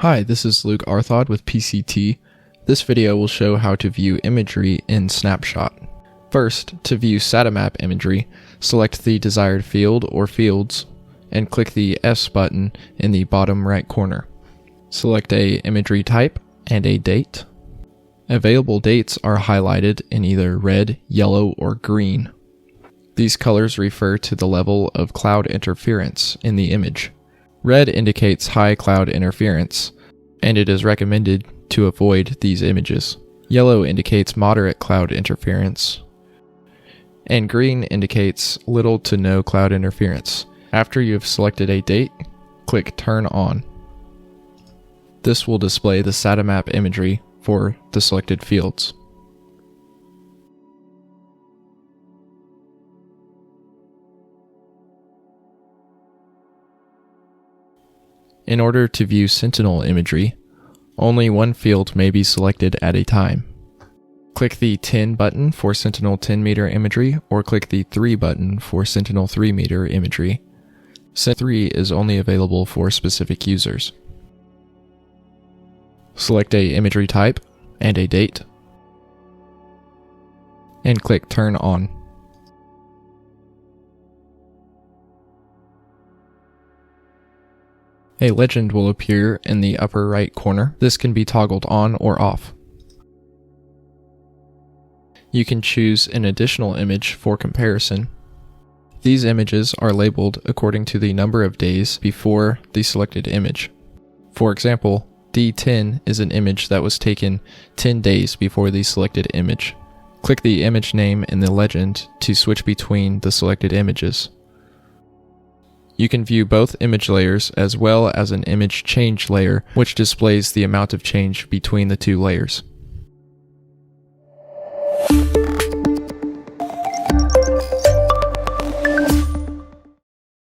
Hi, this is Luke Arthod with PCT. This video will show how to view imagery in Snapshot. First, to view SATAMAP imagery, select the desired field or fields and click the S button in the bottom right corner. Select a imagery type and a date. Available dates are highlighted in either red, yellow, or green. These colors refer to the level of cloud interference in the image. Red indicates high cloud interference, and it is recommended to avoid these images. Yellow indicates moderate cloud interference, and green indicates little to no cloud interference. After you have selected a date, click Turn On. This will display the SATAMAP imagery for the selected fields. In order to view Sentinel imagery, only one field may be selected at a time. Click the 10 button for Sentinel 10 meter imagery, or click the 3 button for Sentinel 3 meter imagery. Sentinel 3 is only available for specific users. Select a imagery type and a date, and click Turn On. A legend will appear in the upper right corner. This can be toggled on or off. You can choose an additional image for comparison. These images are labeled according to the number of days before the selected image. For example, D10 is an image that was taken 10 days before the selected image. Click the image name in the legend to switch between the selected images. You can view both image layers as well as an image change layer, which displays the amount of change between the two layers.